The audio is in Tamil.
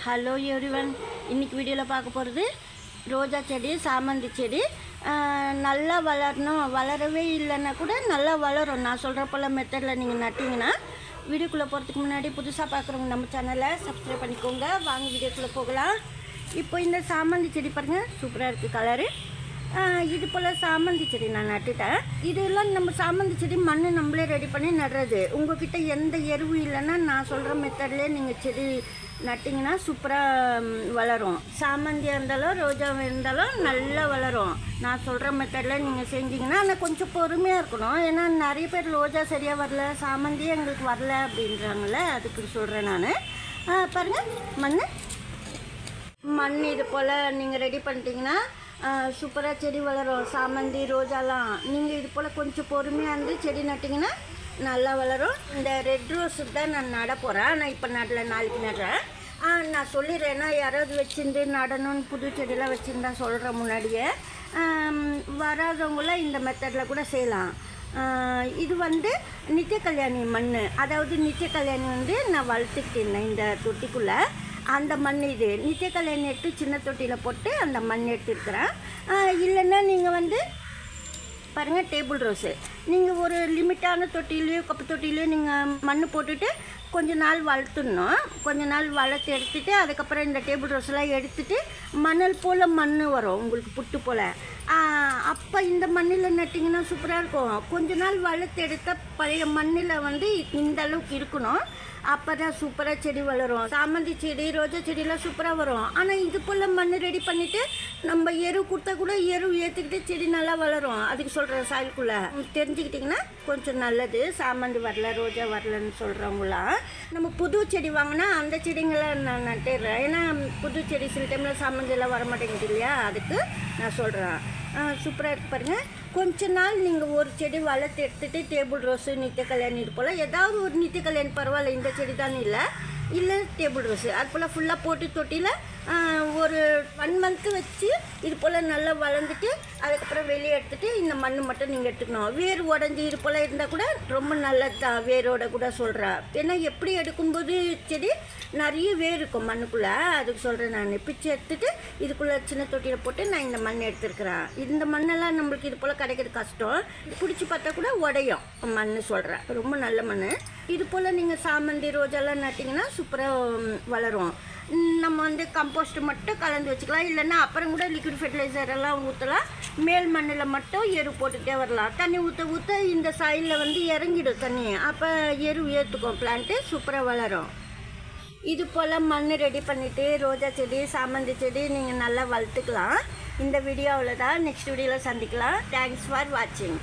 ஹலோ எவ்ரிவன், இன்றைக்கி வீடியோவில் பார்க்க போகிறது ரோஜா செடி, சாமந்தி செடி நல்லா வளரணும். வளரவே இல்லைன்னா கூட நல்லா வளரும். நான் சொல்கிற போல் மெத்தடில் நீங்கள் நட்டிங்கன்னா. வீடியோக்குள்ளே போகிறதுக்கு முன்னாடி புதுசாக பார்க்குறவங்க நம்ம சேனலை சப்ஸ்கிரைப் பண்ணிக்கோங்க. வாங்க வீடியோக்குள்ளே போகலாம். இப்போ இந்த சாமந்தி செடி பாருங்கள், சூப்பராக இருக்குது கலரு. இது போல் சாமந்தி செடி நான் நட்டுட்டேன். இதெல்லாம் நம்ம சாமந்தி செடி மண் நம்மளே ரெடி பண்ணி நடுறது. உங்கள்கிட்ட எந்த எருவும் இல்லைன்னா நான் சொல்கிற மெத்தட்லேயே நீங்கள் செடி நட்டிங்கன்னா சூப்பராக வளரும். சாமந்தியாக இருந்தாலும் ரோஜாவாக இருந்தாலும் நல்லா வளரும். நான் சொல்கிற மெத்தடில் நீங்கள் செஞ்சிங்கன்னா ஆனால் கொஞ்சம் பொறுமையாக இருக்கணும். ஏன்னா நிறைய பேர் ரோஜா சரியாக வரல, சாமந்தியே எங்களுக்கு வரல அப்படின்றாங்களே, அதுக்கு சொல்கிறேன் நான். பாருங்கள், மண் இது போல் நீங்கள் ரெடி பண்ணிட்டீங்கன்னா சூப்பராக செடி வளரும். சாமந்தி ரோஜாலாம் நீங்கள் இது போல் கொஞ்சம் பொறுமையாக இருந்து செடி நட்டிங்கன்னா நல்லா வளரும். இந்த ரெட் ரோஸ் தான் நான் நட போகிறேன். நான் இப்போ நடல, நாளைக்கு நடுறேன். நான் சொல்லிடுறேன்னா யாராவது வச்சுருந்து நடணும்னு புது செடியெலாம் வச்சுருந்தா சொல்கிறேன் முன்னாடியே. வராதவங்களாம் இந்த மெத்தடில் கூட செய்யலாம். இது நித்திய கல்யாணி மண், அதாவது நித்திய கல்யாணி நான் வளர்த்துக்கிட்டேன் இந்த தொட்டிக்குள்ளே. அந்த மண் இது நித்திய கல்யாணி எடுத்து சின்ன தொட்டியில் போட்டு அந்த மண் எடுத்துருக்குறேன். இல்லைன்னா நீங்கள் பாருங்கள், டேபிள் ரோஸு நீங்கள் ஒரு லிமிட்டான தொட்டிலையோ கப்பு தொட்டிலையோ நீங்கள் மண் போட்டுட்டு கொஞ்ச நாள் வளர்த்துடணும். கொஞ்ச நாள் வளர்த்து எடுத்துகிட்டு அதுக்கப்புறம் இந்த டேபிள் ரோஸ்லாம் எடுத்துகிட்டு மணல் போல் மண் வரும் உங்களுக்கு, புட்டு போல். அப்போ இந்த மண்ணில் நட்டிங்கன்னா சூப்பராக இருக்கும். கொஞ்ச நாள் வளர்த்து எடுத்த பழைய மண்ணில் இந்த அளவுக்கு இருக்கணும். அப்போ தான் சூப்பராக செடி வளரும். சாமந்தி செடி, ரோஜா செடியெலாம் சூப்பராக வரும். ஆனால் இது போல் மண் ரெடி பண்ணிவிட்டு நம்ம எரு கொடுத்தா கூட எரு ஏற்றுக்கிட்டு செடி நல்லா வளரும். அதுக்கு சொல்கிறேன், சாயலுக்குள்ளே தெரிஞ்சுக்கிட்டிங்கன்னா கொஞ்சம் நல்லது. சாமந்தி வரல, ரோஜா வரலன்னு சொல்கிறவங்களாம் நம்ம புது செடி வாங்கினா அந்த செடிங்களை நான் நட்டுடுறேன். ஏன்னா புது செடி சில டைமில் சாமந்தியெல்லாம் வர மாட்டேங்குது இல்லையா, அதுக்கு நான் சொல்கிறேன். சூப்பராக இருக்குது பாருங்கள். கொஞ்ச நாள் நீங்கள் ஒரு செடி வளர்த்து எடுத்துகிட்டு டேபிள் ரோஸு, நித்திய கல்யாணி இது போல் ஏதாவது ஒரு நித்திய கல்யாணி பரவாயில்ல, இந்த செடி தான் இல்லை டேபிள் ரோஸு அது போல் ஃபுல்லாக போட்டு தொட்டியில் ஒரு 1 மந்த்து வச்சு இது போல் நல்லா வளர்ந்துட்டு அதுக்கப்புறம் வெளியே எடுத்துகிட்டு இந்த மண் மட்டும் நீங்கள் எடுத்துக்கணும். வேர் உடஞ்சி இது போல் இருந்தால் கூட ரொம்ப நல்லது தான், வேரோட கூட சொல்கிறேன். ஏன்னா எப்படி எடுக்கும்போது செடி நிறைய வேர் இருக்கும் மண்ணுக்குள்ளே, அதுக்கு சொல்கிறேன் நான். பிச்சு எடுத்துகிட்டு இதுக்குள்ளே சின்ன தொட்டியில் போட்டு நான் இந்த மண் எடுத்துருக்குறேன். இந்த மண்ணெல்லாம் நம்மளுக்கு இது போல் கிடைக்கிறது கஷ்டம். பிடிச்சி பார்த்தா கூட உடையும் மண் சொல்கிறேன். ரொம்ப நல்ல மண். இது போல் நீங்கள் சாமந்தி ரோஜாலாம் நட்டிங்கன்னா சூப்பராக வளரும். நம்ம கம்போஸ்ட் மட்டும் கலந்து வச்சுக்கலாம். இல்லைன்னா அப்புறம் கூட லிக்விட் ஃபெர்டிலைசர் எல்லாம் ஊற்றலாம். மேல் மண்ணில் மட்டும் எரு போட்டுகிட்டே வரலாம். தண்ணி ஊற்ற ஊற்ற இந்த சாயிலில் இறங்கிடும் தண்ணி. அப்போ எரு ஏற்றுக்கும், பிளான்ட்டு சூப்பராக வளரும். இது போல் மண் ரெடி பண்ணிவிட்டு ரோஜா செடி, சாமந்தி செடி நீங்கள் நல்லா வளர்த்துக்கலாம். இந்த வீடியோ அவ்வளோதான். நெக்ஸ்ட் வீடியோவில் சந்திக்கலாம். தேங்க்ஸ் ஃபார் வாட்சிங்.